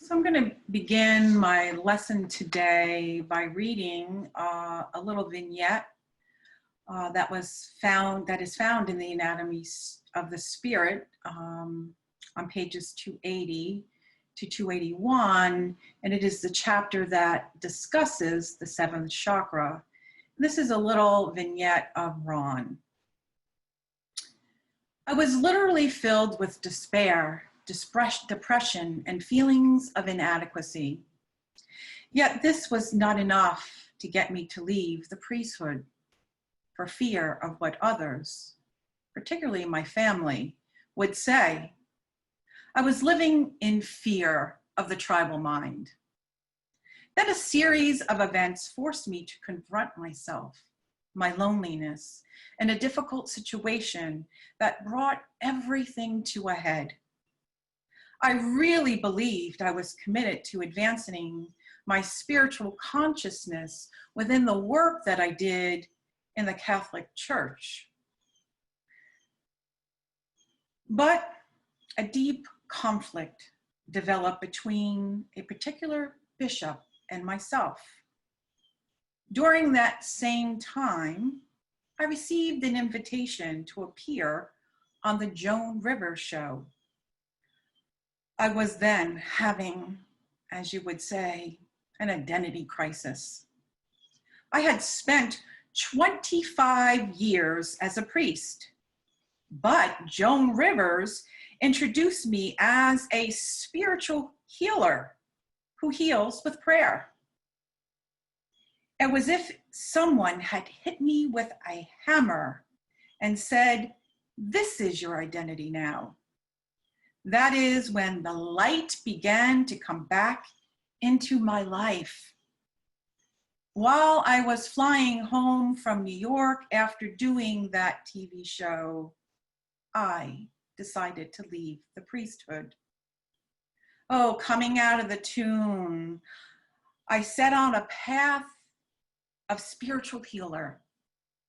So I'm going to begin my lesson today by reading a little vignette that is found in the Anatomy of the Spirit on pages 280 to 281, and it is the chapter that discusses the seventh chakra. This is a little vignette of Ron. I was literally filled with despair, depression, and feelings of inadequacy. Yet this was not enough to get me to leave the priesthood for fear of what others, particularly my family, would say. I was living in fear of the tribal mind. Then a series of events forced me to confront myself, my loneliness, and a difficult situation that brought everything to a head. I really believed I was committed to advancing my spiritual consciousness within the work that I did in the Catholic Church. But a deep conflict developed between a particular bishop and myself. During that same time, I received an invitation to appear on the Joan Rivers show. I was then having, as you would say, an identity crisis. I had spent 25 years as a priest, but Joan Rivers introduced me as a spiritual healer who heals with prayer. It was as if someone had hit me with a hammer and said, "This is your identity now." That is when the light began to come back into my life. While I was flying home from New York after doing that TV show, I decided to leave the priesthood. Oh, coming out of the tomb, I set on a path of spiritual healer.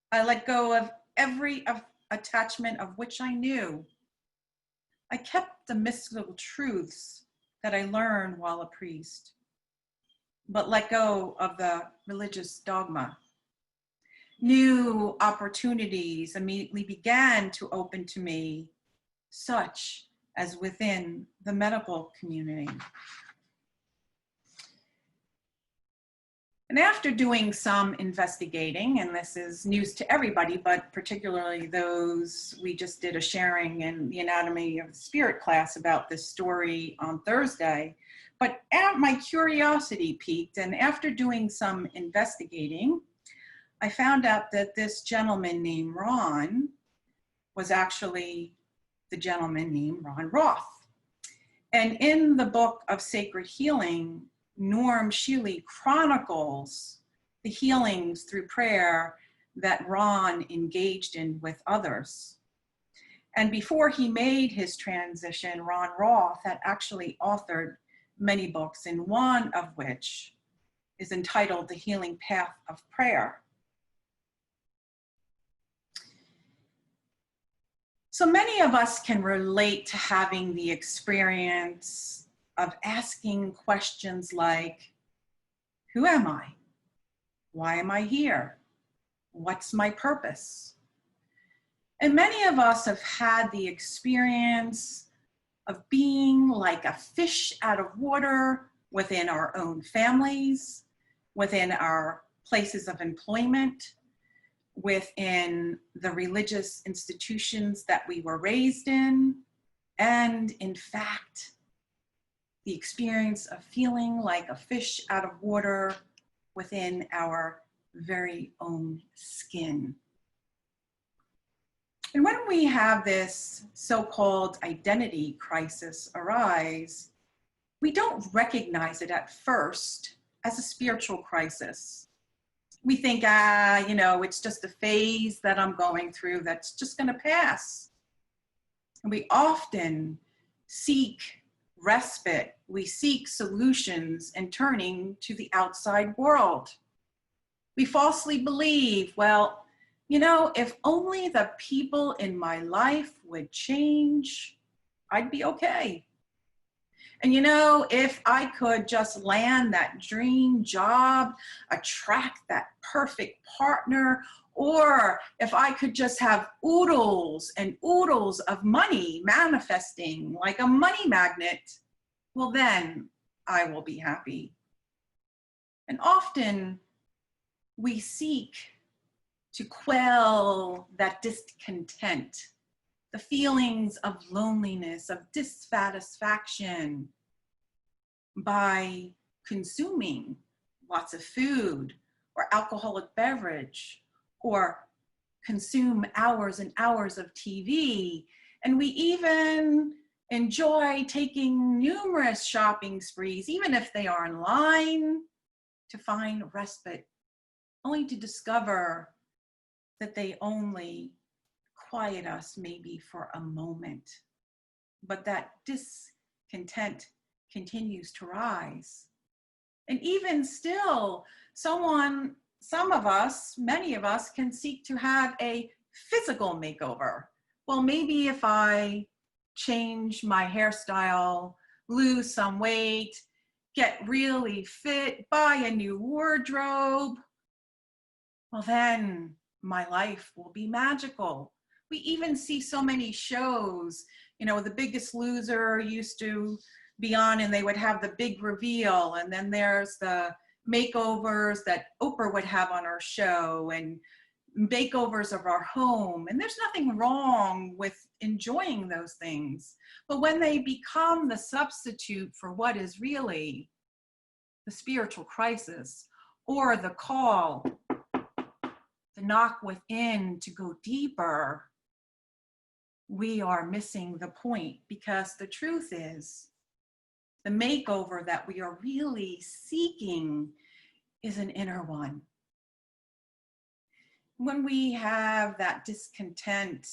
I let go of every attachment of which I knew. I kept the mystical truths that I learned while a priest, but let go of the religious dogma. New opportunities immediately began to open to me, such as within the medical community. And after doing some investigating, and this is news to everybody, but particularly those, we just did a sharing in the Anatomy of the Spirit class about this story on Thursday, but my curiosity piqued, and after doing some investigating, I found out that this gentleman named Ron was actually the gentleman named Ron Roth. And in the book of Sacred Healing, Norm Shealy chronicles the healings through prayer that Ron engaged in with others. And before he made his transition, Ron Roth had actually authored many books, and one of which is entitled The Healing Path of Prayer. So many of us can relate to having the experience of asking questions like, who am I? Why am I here? What's my purpose? And many of us have had the experience of being like a fish out of water within our own families, within our places of employment, within the religious institutions that we were raised in, and in fact, the experience of feeling like a fish out of water within our very own skin. And when we have this so-called identity crisis arise, we don't recognize it at first as a spiritual crisis. We think, it's just a phase that I'm going through that's just going to pass. And we often seek respite, we seek solutions and turning to the outside world. We falsely believe, if only the people in my life would change, I'd be okay. And you know, if I could just land that dream job, attract that perfect partner, or if I could just have oodles and oodles of money manifesting like a money magnet, well, then I will be happy. And often we seek to quell that discontent, the feelings of loneliness, of dissatisfaction, by consuming lots of food or alcoholic beverage, or consume hours and hours of TV. And we even enjoy taking numerous shopping sprees, even if they are online, to find respite, only to discover that they only quiet us maybe for a moment. But that discontent continues to rise. And even still, some of us, many of us, can seek to have a physical makeover. Well, maybe if I change my hairstyle, lose some weight, get really fit, buy a new wardrobe, well, then my life will be magical. We even see so many shows, you know, The Biggest Loser used to be on, and they would have the big reveal, and then there's the makeovers that Oprah would have on her show, and makeovers of our home. And there's nothing wrong with enjoying those things, but when they become the substitute for what is really the spiritual crisis, or the call, the knock within to go deeper, we are missing the point. Because the truth is, the makeover that we are really seeking is an inner one. When we have that discontent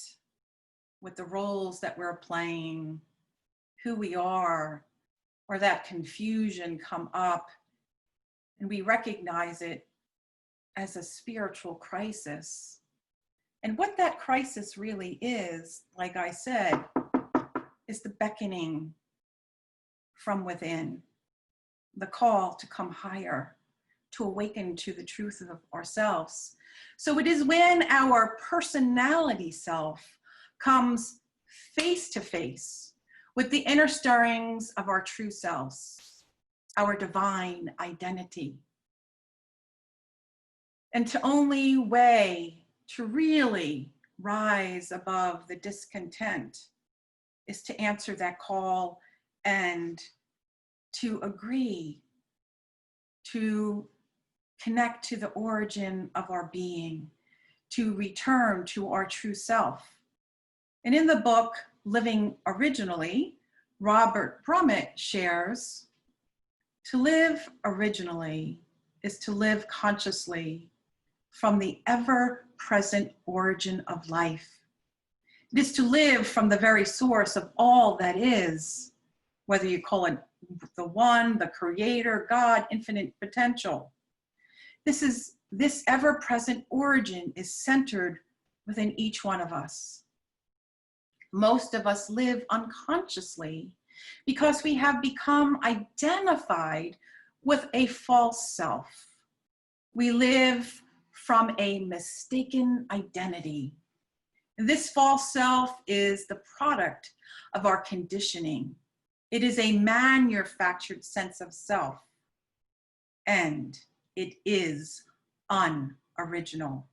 with the roles that we're playing, who we are, or that confusion come up, and we recognize it as a spiritual crisis. And what that crisis really is, like I said, is the beckoning from within, the call to come higher, to awaken to the truth of ourselves. So it is when our personality self comes face to face with the inner stirrings of our true selves, our divine identity. And the only way to really rise above the discontent is to answer that call and to agree to connect to the origin of our being, to return to our true self. And in the book, Living Originally, Robert Brummett shares, to live originally is to live consciously from the ever-present origin of life. It is to live from the very source of all that is, whether you call it the one, the creator, God, infinite potential. This ever-present origin is centered within each one of us. Most of us live unconsciously because we have become identified with a false self. We live from a mistaken identity. This false self is the product of our conditioning. It is a manufactured sense of self, and it is unoriginal.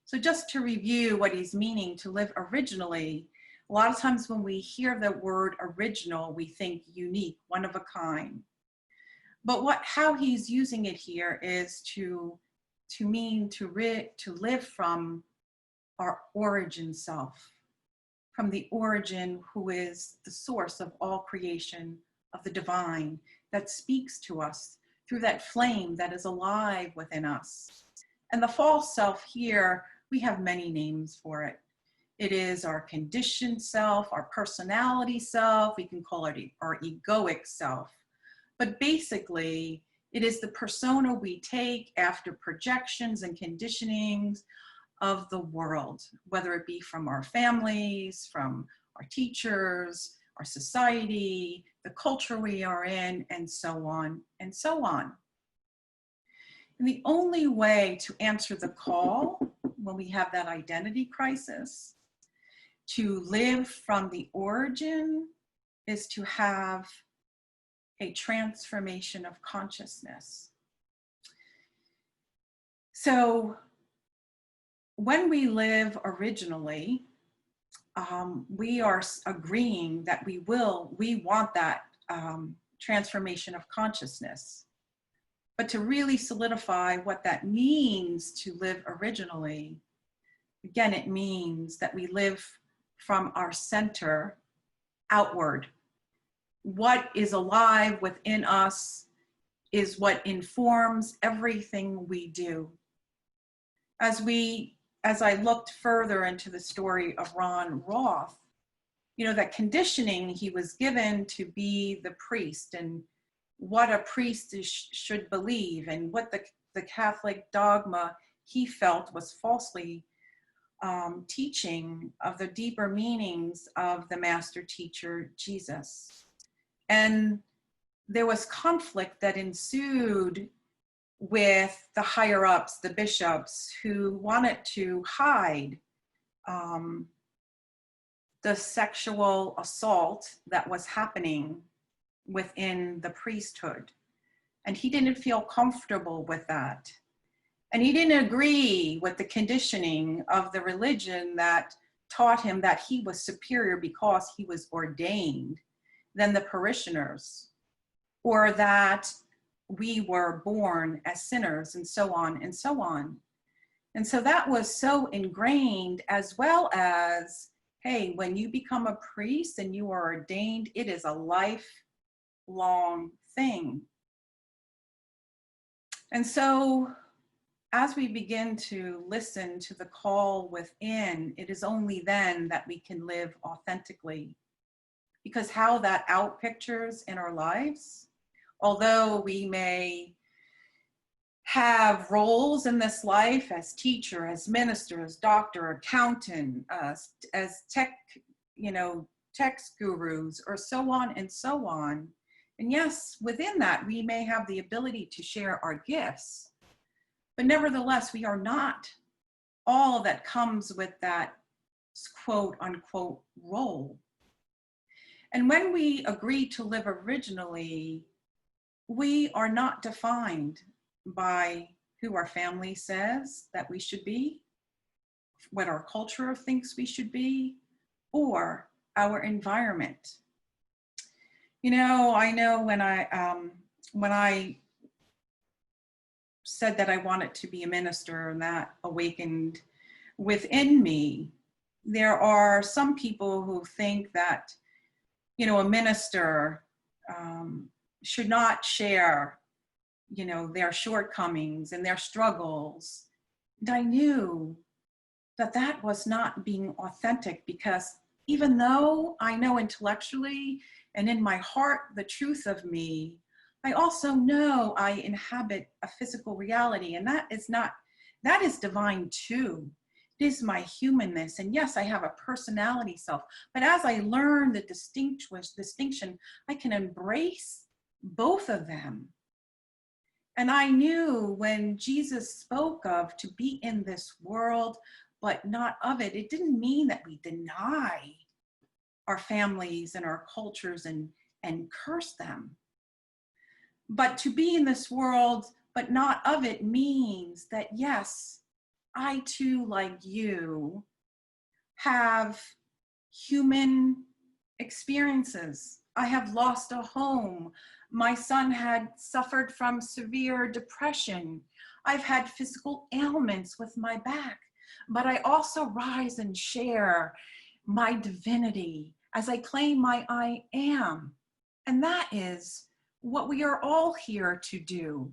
So just to review what he's meaning to live originally, a lot of times when we hear the word original, we think unique, one of a kind. But how he's using it here is to mean to live from our origin self, from the origin who is the source of all creation, of the divine that speaks to us through that flame that is alive within us. And the false self here, we have many names for it. It is our conditioned self, our personality self, we can call it our egoic self. But basically, it is the persona we take after projections and conditionings of the world, whether it be from our families, from our teachers, our society, the culture we are in, and so on and so on. And the only way to answer the call when we have that identity crisis, to live from the origin, is to have a transformation of consciousness. So when we live originally, we are agreeing that we want that transformation of consciousness. But to really solidify what that means to live originally, again, it means that we live from our center outward. What is alive within us is what informs everything we do. As I looked further into the story of Ron Roth, that conditioning he was given to be the priest, and what a priest should believe, and what the Catholic dogma he felt was falsely teaching of the deeper meanings of the master teacher, Jesus. And there was conflict that ensued with the higher ups, the bishops, who wanted to hide the sexual assault that was happening within the priesthood. And he didn't feel comfortable with that. And he didn't agree with the conditioning of the religion that taught him that he was superior because he was ordained than the parishioners, or that we were born as sinners, and so on and so on. And so that was so ingrained, as well as, hey, when you become a priest and you are ordained, it is a lifelong thing. And so as we begin to listen to the call within, it is only then that we can live authentically. Because how that outpictures in our lives, although we may have roles in this life as teacher, as minister, as doctor, accountant, as tech gurus, or so on and so on. And yes, within that, we may have the ability to share our gifts, but nevertheless, we are not all that comes with that quote unquote role. And when we agree to live originally, we are not defined by who our family says that we should be, what our culture thinks we should be, or our environment. I know when I said that I wanted to be a minister, and that awakened within me, there are some people who think that a minister should not share, their shortcomings and their struggles. And I knew that was not being authentic, because even though I know intellectually and in my heart the truth of me, I also know I inhabit a physical reality, and that is divine too. It is my humanness. And yes, I have a personality self, but as I learn the distinction, I can embrace both of them. And I knew when Jesus spoke of to be in this world, but not of it, it didn't mean that we deny our families and our cultures and curse them. But to be in this world, but not of it, means that yes, I too, like you, have human experiences. I have lost a home. My son had suffered from severe depression. I've had physical ailments with my back, but I also rise and share my divinity as I claim my I am. And that is what we are all here to do.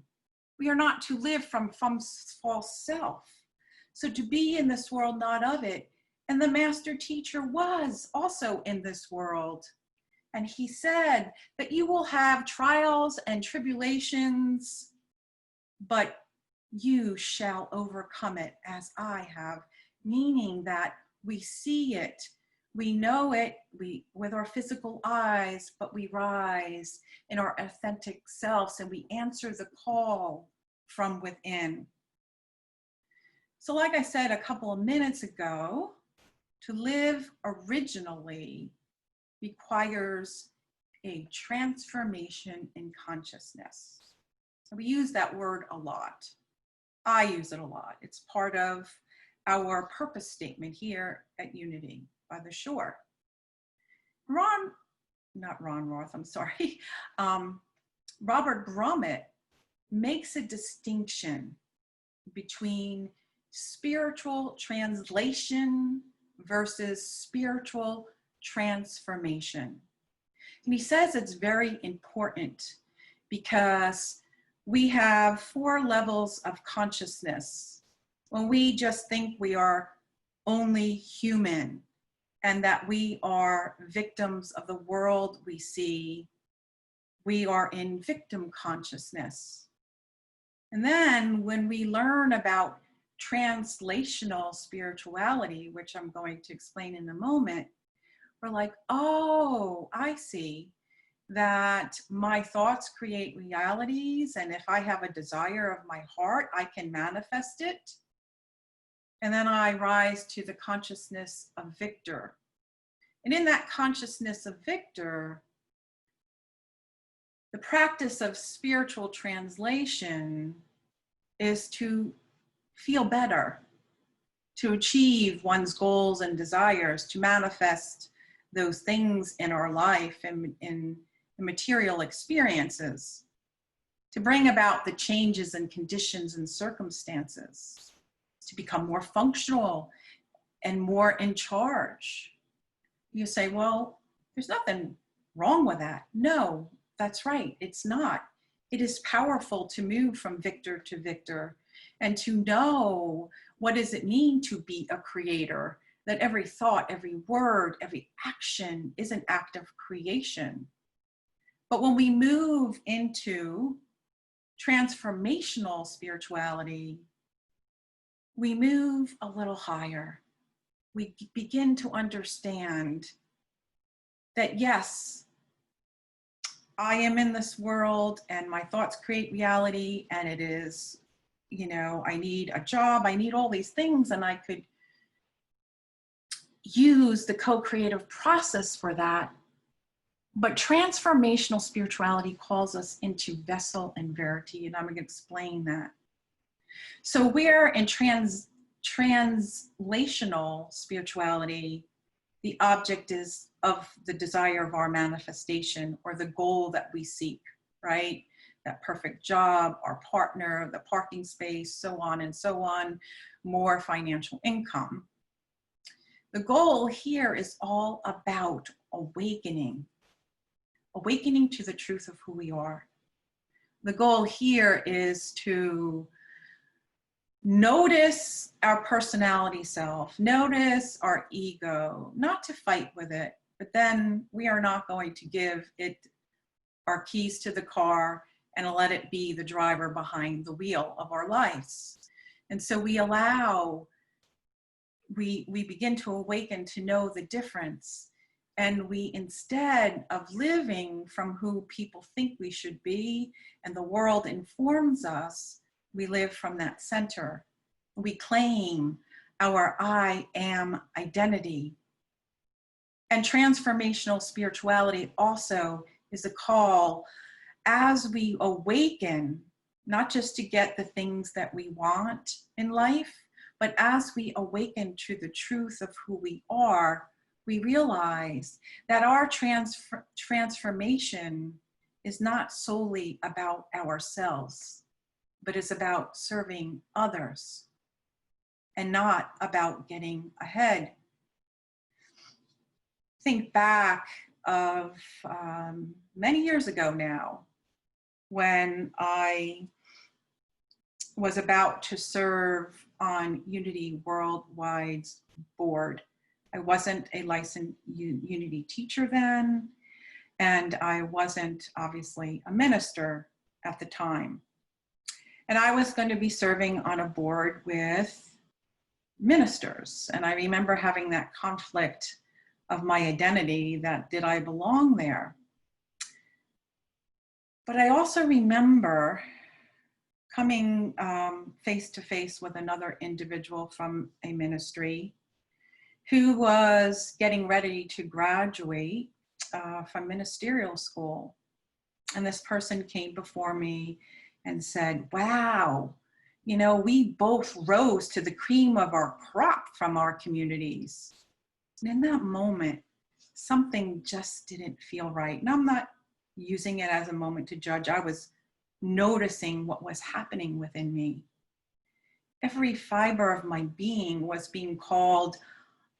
We are not to live from false self. So to be in this world, not of it. And the master teacher was also in this world. And he said that you will have trials and tribulations, but you shall overcome it as I have, meaning that we see it, We know it with our physical eyes, but we rise in our authentic selves and we answer the call from within. So like I said a couple of minutes ago, to live originally requires a transformation in consciousness. And we use that word a lot. I use it a lot. It's part of our purpose statement here at Unity by the Shore. Robert Grommet makes a distinction between spiritual translation versus spiritual transformation. And he says it's very important because we have 4 levels of consciousness. When we just think we are only human and that we are victims of the world we see, we are in victim consciousness. And then when we learn about translational spirituality, which I'm going to explain in a moment, we're like, oh, I see that my thoughts create realities, and if I have a desire of my heart, I can manifest it. And then I rise to the consciousness of Victor. And in that consciousness of Victor, the practice of spiritual translation is to feel better, to achieve one's goals and desires, to manifest those things in our life and in the material experiences, to bring about the changes in conditions and circumstances, to become more functional and more in charge. You say, well, there's nothing wrong with that. No, that's right, it's not. It is powerful to move from victor to victor and to know what does it mean to be a creator, that every thought, every word, every action is an act of creation. But when we move into transformational spirituality, we move a little higher. We begin to understand that yes, I am in this world and my thoughts create reality, and it is, I need a job, I need all these things, and I could use the co-creative process for that. But transformational spirituality calls us into vessel and verity, and I'm going to explain that. So we're in translational spirituality. The object is of the desire of our manifestation, or the goal that we seek, right? That perfect job, our partner, the parking space, so on and so on, more financial income. The goal here is all about awakening to the truth of who we are. The goal here is to notice our personality self, notice our ego, not to fight with it, but then we are not going to give it our keys to the car and let it be the driver behind the wheel of our lives. And so we begin to awaken to know the difference. And we, instead of living from who people think we should be and the world informs us, we live from that center. We claim our I am identity. And transformational spirituality also is a call as we awaken, not just to get the things that we want in life, but as we awaken to the truth of who we are, we realize that our transformation is not solely about ourselves, but it's about serving others and not about getting ahead. Think back of many years ago now, when I was about to serve on Unity Worldwide's board. I wasn't a licensed Unity teacher then, and I wasn't obviously a minister at the time. And I was going to be serving on a board with ministers. And I remember having that conflict of my identity, that did I belong there? But I also remember coming face to face with another individual from a ministry who was getting ready to graduate from ministerial school. And this person came before me and said, wow, you know, we both rose to the cream of our crop from our communities. And in that moment, something just didn't feel right. And I'm not using it as a moment to judge. I was noticing what was happening within me. Every fiber of my being was being called.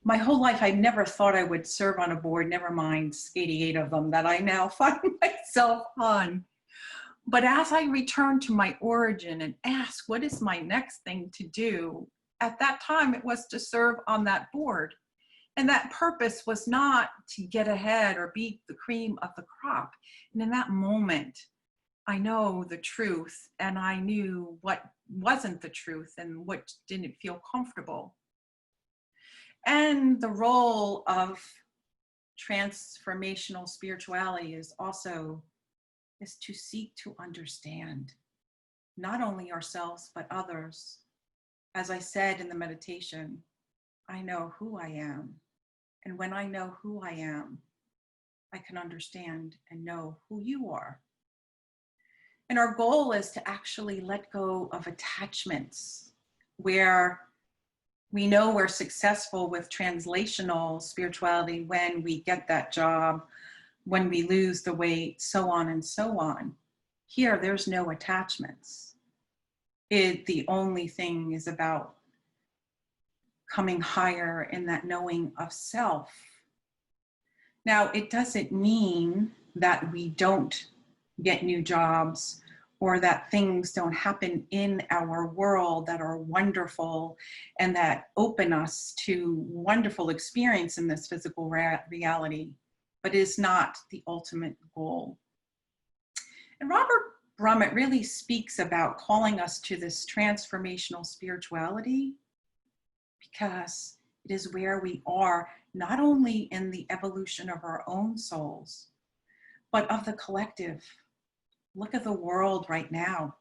My whole life, I never thought I would serve on a board, never mind 88 of them that I now find myself on. But as I returned to my origin and asked, what is my next thing to do? At that time, it was to serve on that board. And that purpose was not to get ahead or be the cream of the crop. And in that moment, I know the truth, and I knew what wasn't the truth and what didn't feel comfortable. And the role of transformational spirituality is to seek to understand not only ourselves, but others. As I said in the meditation, I know who I am. And when I know who I am, I can understand and know who you are. And our goal is to actually let go of attachments where we know we're successful with translational spirituality when we get that job, when we lose the weight, so on and so on. Here, there's no attachments. The only thing is about coming higher in that knowing of self. Now, it doesn't mean that we don't get new jobs or that things don't happen in our world that are wonderful and that open us to wonderful experience in this physical reality, but it is not the ultimate goal. And Robert Brummett really speaks about calling us to this transformational spirituality because it is where we are, not only in the evolution of our own souls, but of the collective. Look at the world right now.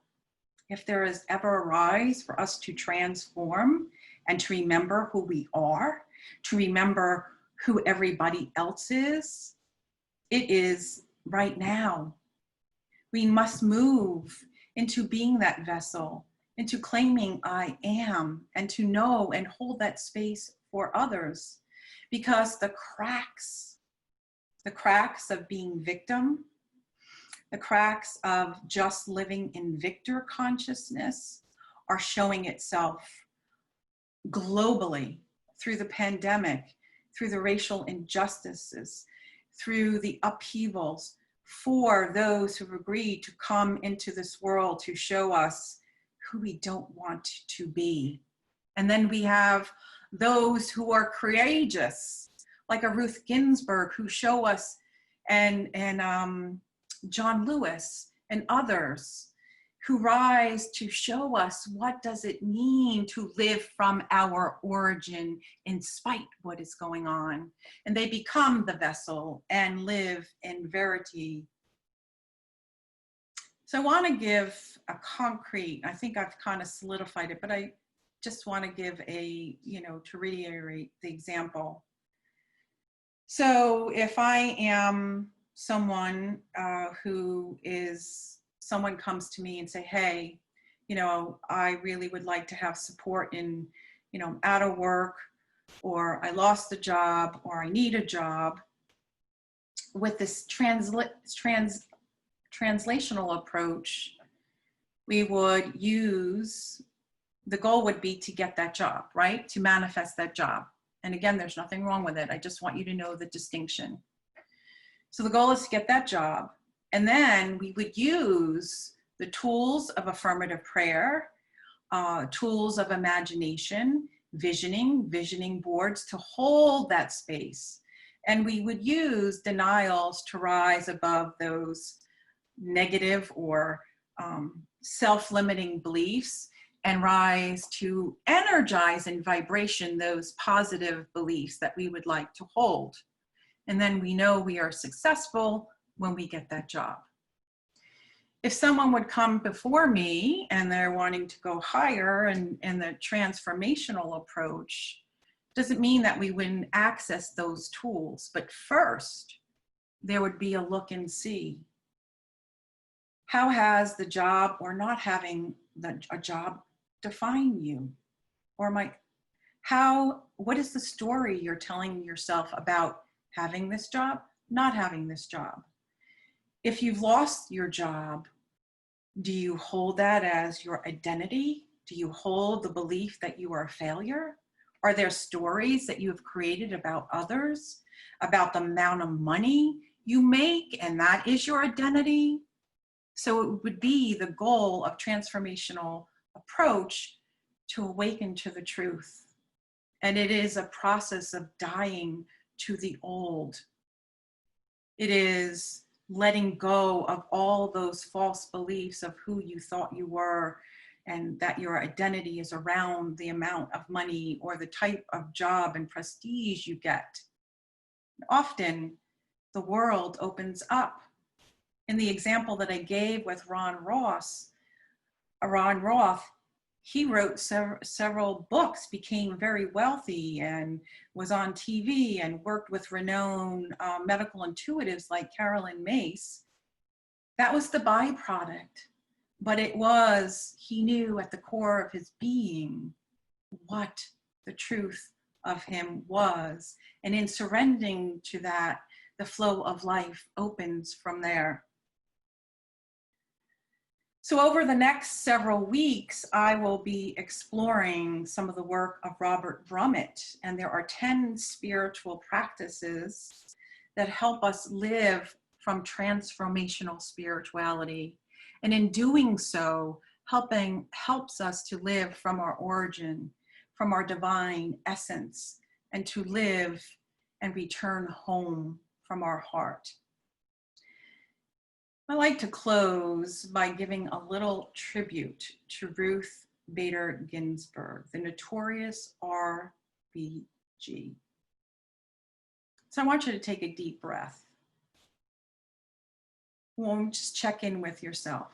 If there is ever a rise for us to transform and to remember who we are, to remember who everybody else is, it is right now. We must move into being that vessel, into claiming I am, and to know and hold that space for others. Because the cracks of being victim, the cracks of just living in victor consciousness are showing itself globally through the pandemic, through the racial injustices, through the upheavals for those who've agreed to come into this world to show us who we don't want to be. And then we have those who are courageous, like a Ruth Ginsburg, who show us, and John Lewis and others who rise to show us what does it mean to live from our origin in spite what is going on. And they become the vessel and live in verity. So I want to give a concrete, I think I've kind of solidified it, but I just want to give to reiterate the example. So if I am someone someone comes to me and say, hey, I really would like to have support in, I'm out of work, or I lost the job, or I need a job. With this translational approach, we would use, the goal would be to get that job, right? To manifest that job. And again, there's nothing wrong with it. I just want you to know the distinction. So the goal is to get that job. And then we would use the tools of affirmative prayer, tools of imagination, visioning boards to hold that space. And we would use denials to rise above those negative or self-limiting beliefs and rise to energize in vibration those positive beliefs that we would like to hold. And then we know we are successful when we get that job. If someone would come before me and they're wanting to go higher and the transformational approach, doesn't mean that we wouldn't access those tools. But first, there would be a look and see. How has the job or not having a job define you? Or what is the story you're telling yourself about having this job, not having this job? If you've lost your job, do you hold that as your identity? Do you hold the belief that you are a failure? Are there stories that you have created about others, about the amount of money you make, and that is your identity? So it would be the goal of transformational approach to awaken to the truth. And it is a process of dying to the old. It is letting go of all those false beliefs of who you thought you were, and that your identity is around the amount of money or the type of job and prestige you get. Often the world opens up. In the example that I gave with Ron Roth, he wrote several books, became very wealthy, and was on TV and worked with renowned medical intuitives like Carolyn Mace. That was the byproduct, but he knew at the core of his being what the truth of him was. And in surrendering to that, the flow of life opens from there. So over the next several weeks, I will be exploring some of the work of Robert Brummett, and there are 10 spiritual practices that help us live from transformational spirituality. And in doing so, helps us to live from our origin, from our divine essence, and to live and return home from our heart. I like to close by giving a little tribute to Ruth Bader Ginsburg, the notorious RBG. So I want you to take a deep breath. Just check in with yourself.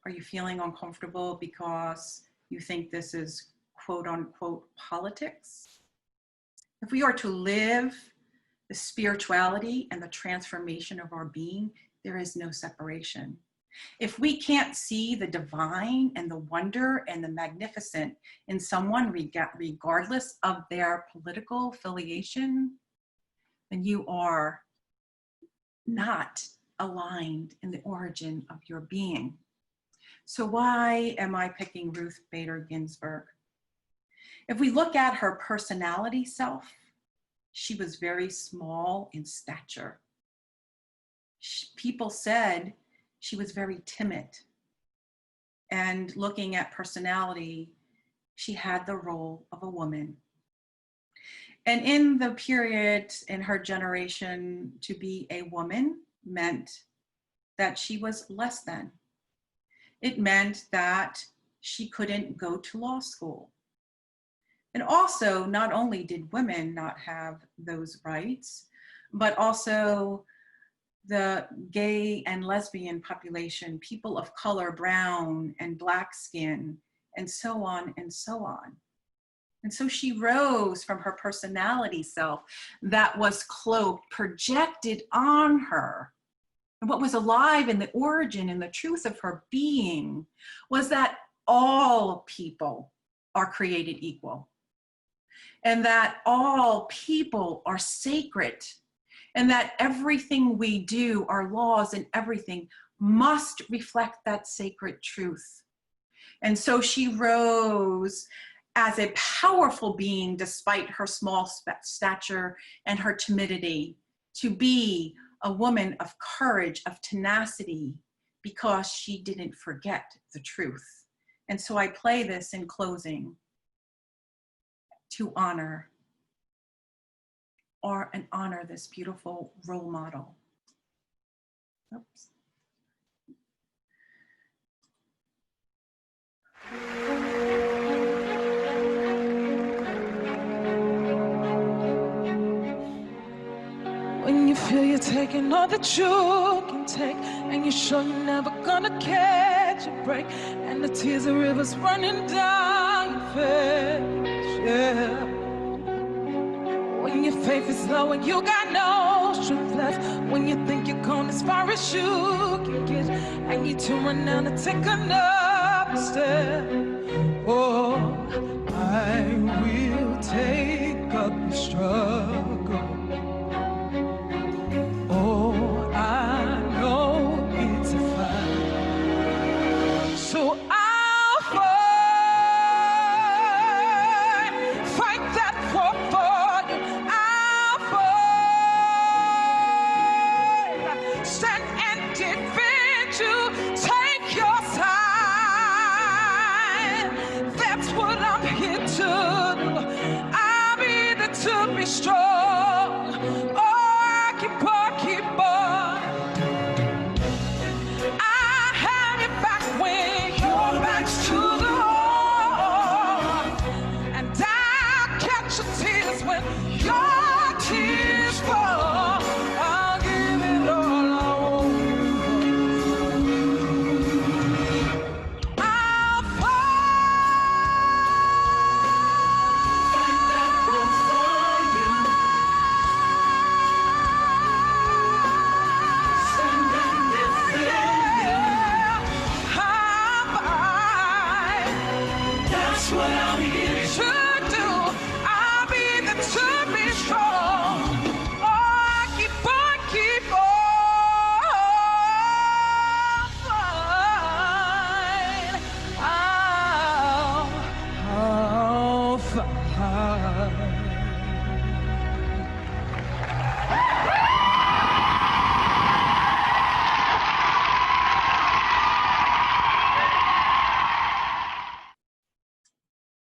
Are you feeling uncomfortable because you think this is quote unquote politics? If we are to live the spirituality and the transformation of our being, there is no separation. If we can't see the divine and the wonder and the magnificent in someone, regardless of their political affiliation, then you are not aligned in the origin of your being. So why am I picking Ruth Bader Ginsburg? If we look at her personality self, she was very small in stature. People said she was very timid. And looking at personality, she had the role of a woman. And in the period in her generation, to be a woman meant that she was less than. It meant that she couldn't go to law school. And also, not only did women not have those rights, but also the gay and lesbian population, people of color, brown and black skin, and so on and so on. And so she rose from her personality self that was cloaked, projected on her. And what was alive in the origin and the truth of her being was that all people are created equal, and that all people are sacred, and that everything we do, our laws and everything, must reflect that sacred truth. And so she rose as a powerful being despite her small stature and her timidity, to be a woman of courage, of tenacity, because she didn't forget the truth. And so I play this in closing to honor this beautiful role model. Oops. When you feel taking all that you can take, and you're sure you're never gonna catch a break, and the tears are rivers running down your face, yeah. When your faith is low and you got no strength left, when you think you're gone as far as you can get, and you turn around now to take another step. Oh, I will take up the struggle.